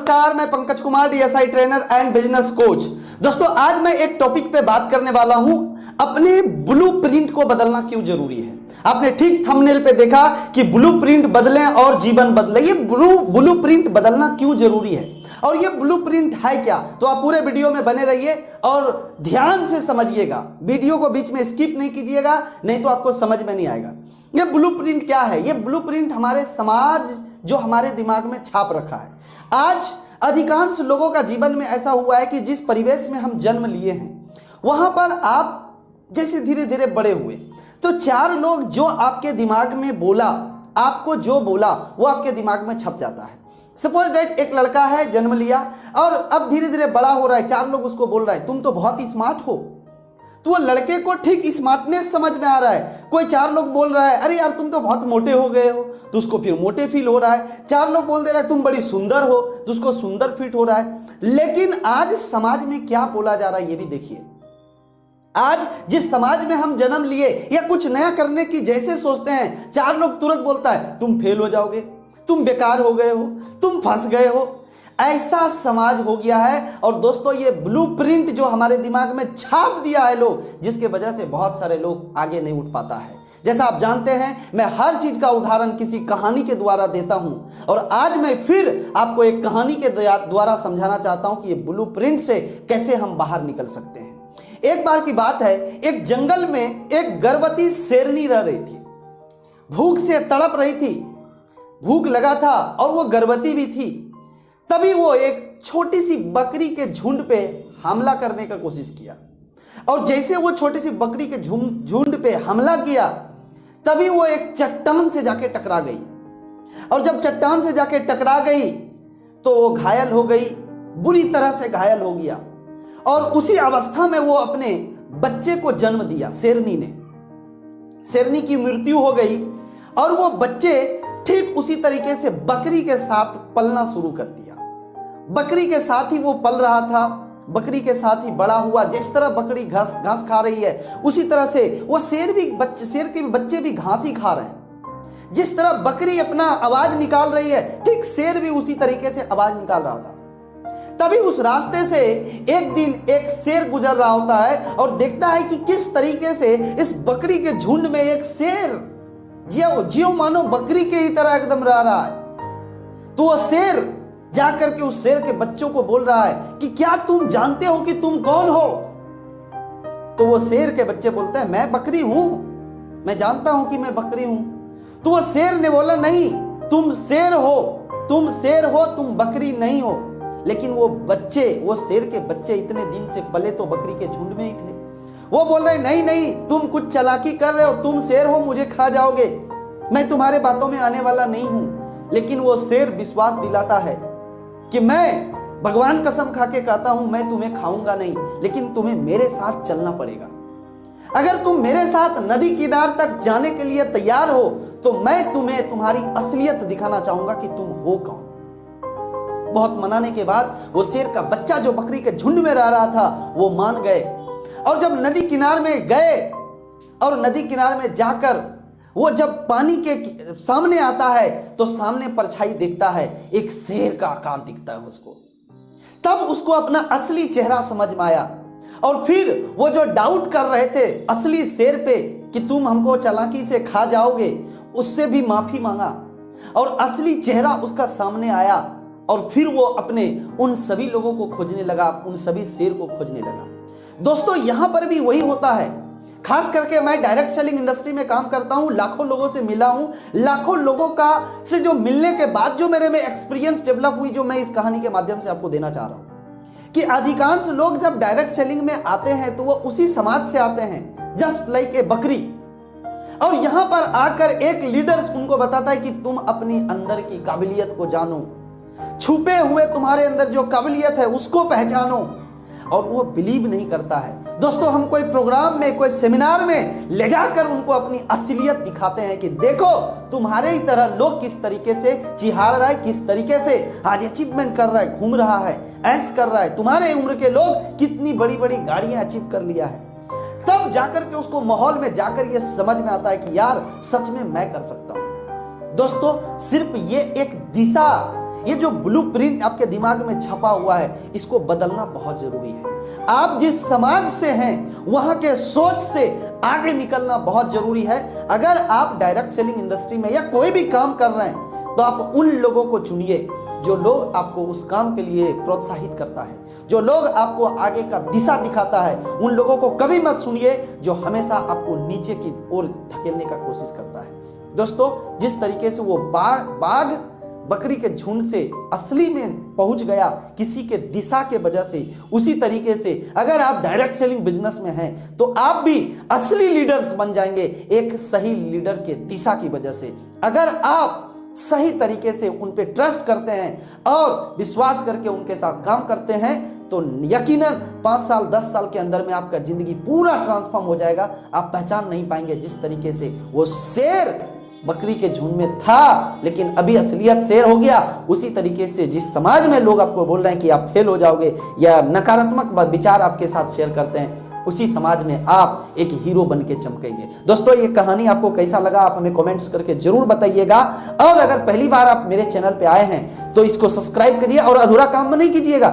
नमस्कार, मैं Pankaj Kumar, DSi trainer and business coach. दोस्तों, आज मैं एक टॉपिक पे बात करने वाला हूं, अपने ब्लूप्रिंट को बदलना क्यों जरूरी है। आपने ठीक थंबनेल पे देखा कि ब्लूप्रिंट बदलें और जीवन बदले। ये ब्लूप्रिंट बदलना क्यों जरूरी है और ये ब्लूप्रिंट है क्या, तो आप पूरे वीडियो में बने रहिए और ध्यान से समझिएगा। वीडियो को बीच में स्किप नहीं कीजिएगा, नहीं तो आपको समझ में नहीं आएगा। ये ब्लूप्रिंट क्या है? ये ब्लूप्रिंट हमारे समाज जो हमारे दिमाग में छाप रखा है। आज अधिकांश लोगों का जीवन में ऐसा हुआ है कि जिस परिवेश में हम जन्म लिए हैं वहां पर आप जैसे धीरे धीरे बड़े हुए तो चार लोग जो आपके दिमाग में बोला, आपको जो बोला वो आपके दिमाग में छप जाता है। सपोज दैट एक लड़का है, जन्म लिया और अब धीरे धीरे बड़ा हो रहा है, चार लोग उसको बोल रहे हैं तुम तो बहुत ही स्मार्ट हो, तो वो लड़के को ठीक स्मार्टनेस समझ में आ रहा है। कोई चार लोग बोल रहा है अरे यार तुम तो बहुत मोटे हो गए हो, तो उसको फिर मोटे फील हो रहा है। चार लोग बोल दे रहे हैं तुम बड़ी सुंदर हो, तो उसको सुंदर फील हो रहा है। लेकिन आज समाज में क्या बोला जा रहा है ये भी देखिए। आज जिस समाज में हम जन्म लिए या कुछ नया करने की जैसे सोचते हैं, चार लोग तुरंत बोलता है तुम फेल हो जाओगे, तुम बेकार हो गए हो, तुम फंस गए हो। ऐसा समाज हो गया है। और दोस्तों, ये ब्लूप्रिंट जो हमारे दिमाग में छाप दिया है लोग, जिसके वजह से बहुत सारे लोग आगे नहीं उठ पाता है। जैसा आप जानते हैं, मैं हर चीज का उदाहरण किसी कहानी के द्वारा देता हूं और आज मैं फिर आपको एक कहानी के द्वारा समझाना चाहता हूं कि ये ब्लूप्रिंट से कैसे हम बाहर निकल सकते हैं। एक बार की बात है, एक जंगल में एक गर्भवती शेरनी रह रही थी। भूख से तड़प रही थी, भूख लगा था और वो गर्भवती भी थी। तभी वो एक छोटी सी बकरी के झुंड पे हमला करने का कोशिश किया और जैसे वो छोटी सी बकरी के झुंड पे हमला किया, तभी वो एक चट्टान से जाके टकरा गई और जब चट्टान से जाके टकरा गई तो वो घायल हो गई, बुरी तरह से घायल हो गया। और उसी अवस्था में वो अपने बच्चे को जन्म दिया। शेरनी की मृत्यु हो गई और वो बच्चे ठीक उसी तरीके से बकरी के साथ पलना शुरू कर दिया। बकरी के साथ ही वो पल रहा था, बकरी के साथ ही बड़ा हुआ। जिस तरह बकरी घास खा रही है उसी तरह से वो शेर के बच्चे भी घास ही खा रहे हैं। जिस तरह बकरी अपना आवाज निकाल रही है, ठीक शेर भी उसी तरीके से आवाज निकाल रहा था। तभी उस रास्ते से एक दिन एक शेर गुजर रहा होता है और देखता है कि किस तरीके से इस बकरी के झुंड में एक शेर जियो मानो बकरी के ही तरह एकदम रह रहा है। तो वो शेर जाकर के उस शेर के बच्चों को बोल रहा है कि क्या तुम जानते हो कि तुम कौन हो? तो वो शेर के बच्चे बोलते हैं मैं बकरी हूं, मैं जानता हूं कि मैं बकरी हूं। तो वो शेर ने बोला नहीं, तुम शेर हो, तुम बकरी नहीं हो। लेकिन वो शेर के बच्चे इतने दिन से पले तो बकरी के झुंड में ही थे। वो बोल रहे नहीं, तुम कुछ चालाकी कर रहे हो, तुम शेर हो, मुझे खा जाओगे, मैं तुम्हारे बातों में आने वाला नहीं हूं। लेकिन वो शेर विश्वास दिलाता है कि मैं भगवान कसम खा के कहता हूं मैं तुम्हें खाऊंगा नहीं, लेकिन तुम्हें मेरे साथ चलना पड़ेगा। अगर तुम मेरे साथ नदी किनार तक जाने के लिए तैयार हो तो मैं तुम्हें तुम्हारी असलियत दिखाना चाहूंगा कि तुम हो कौन। बहुत मनाने के बाद वो शेर का बच्चा जो बकरी के झुंड में रह रहा था वो मान गए। और जब नदी किनार में गए और नदी किनार में जाकर वो जब पानी के सामने आता है तो सामने परछाई दिखता है, एक शेर का आकार दिखता है उसको। तब उसको अपना असली चेहरा समझ में आया और फिर वो जो डाउट कर रहे थे असली शेर पे कि तुम हमको चालाकी से खा जाओगे, उससे भी माफी मांगा और असली चेहरा उसका सामने आया। और फिर वो अपने उन सभी लोगों को खोजने लगा, उन सभी शेर को खोजने लगा। दोस्तों, यहां पर भी वही होता है। खास करके मैं डायरेक्ट सेलिंग इंडस्ट्री में काम करता हूं, लाखों लोगों से मिला हूं, लाखों लोगों का से जो मिलने के बाद जो मेरे में एक्सपीरियंस डेवलप हुई, जो मैं इस कहानी के माध्यम से आपको देना चाह रहा हूं कि अधिकांश लोग जब डायरेक्ट सेलिंग में आते हैं तो वो उसी समाज से आते हैं, जस्ट लाइक ए बकरी। और यहां पर आकर एक लीडर उनको बताता है कि तुम अपनी अंदर की काबिलियत को जानो, छुपे हुए तुम्हारे अंदर जो काबिलियत है उसको पहचानो। और वो बिलीव नहीं करता है। दोस्तों, हम कोई प्रोग्राम में, कोई सेमिनार में ले जाकर उनको अपनी असलियत दिखाते हैं कि देखो तुम्हारे ही तरह लोग किस तरीके से चिहाड़ रहा है, किस तरीके से आज अचीवमेंट कर रहा है, घूम रहा है, ऐश कर रहा है, तुम्हारे उम्र के लोग कितनी बड़ी बड़ी गाड़ियां अचीव कर लिया है। तब जाकर के उसको माहौल में जाकर ये समझ में आता है कि यार सच में मैं कर सकता हूं। दोस्तों, सिर्फ ये एक दिशा, ये जो ब्लूप्रिंट आपके दिमाग में छपा हुआ है, इसको बदलना बहुत जरूरी है। आप जिस समाज से हैं वहां के सोच से आगे निकलना बहुत जरूरी है। अगर आप डायरेक्ट सेलिंग इंडस्ट्री में या कोई भी काम कर रहे हैं तो आप उन लोगों को चुनिए जो लोग आपको उस काम के लिए प्रोत्साहित करता है, जो लोग आपको आगे का दिशा दिखाता है। उन लोगों को कभी मत सुनिए जो हमेशा आपको नीचे की ओर धकेलने का कोशिश करता है। दोस्तों, जिस तरीके से वो बाघ बकरी के झुंड से असली में पहुंच गया किसी के दिशा के वजह से, उसी तरीके से अगर आप डायरेक्ट सेलिंग बिजनेस में हैं तो आप भी असली लीडर्स बन जाएंगे एक सही लीडर के दिशा की वजह से। अगर आप सही तरीके से उन पे ट्रस्ट करते हैं और विश्वास करके उनके साथ काम करते हैं तो यकीनन 5 साल 10 साल के अंदर में आपका जिंदगी पूरा ट्रांसफॉर्म हो जाएगा। आप पहचान नहीं पाएंगे जिस तरीके से वो शेर बकरी के झुंड में था लेकिन अभी असलियत शेर हो गया, उसी तरीके से जिस समाज में लोग आपको बोल रहे हैं कि आप फेल हो जाओगे या नकारात्मक विचार आपके साथ शेयर करते हैं, उसी समाज में आप एक हीरो बन के चमकेंगे। दोस्तों, ये कहानी आपको कैसा लगा आप हमें कमेंट्स करके जरूर बताइएगा। और अगर पहली बार आप मेरे चैनल पे आए हैं तो इसको सब्सक्राइब करिए और अधूरा काम नहीं कीजिएगा,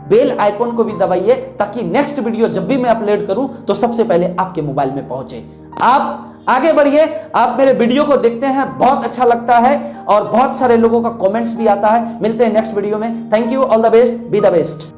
बेल आइकॉन को भी दबाइए ताकि नेक्स्ट वीडियो जब भी मैं अपलोड करूं तो सबसे पहले आपके मोबाइल में पहुंचे। आप आगे बढ़िए, आप मेरे वीडियो को देखते हैं, बहुत अच्छा लगता है और बहुत सारे लोगों का कमेंट्स भी आता है। मिलते हैं नेक्स्ट वीडियो में। Thank you, all the best, be the best.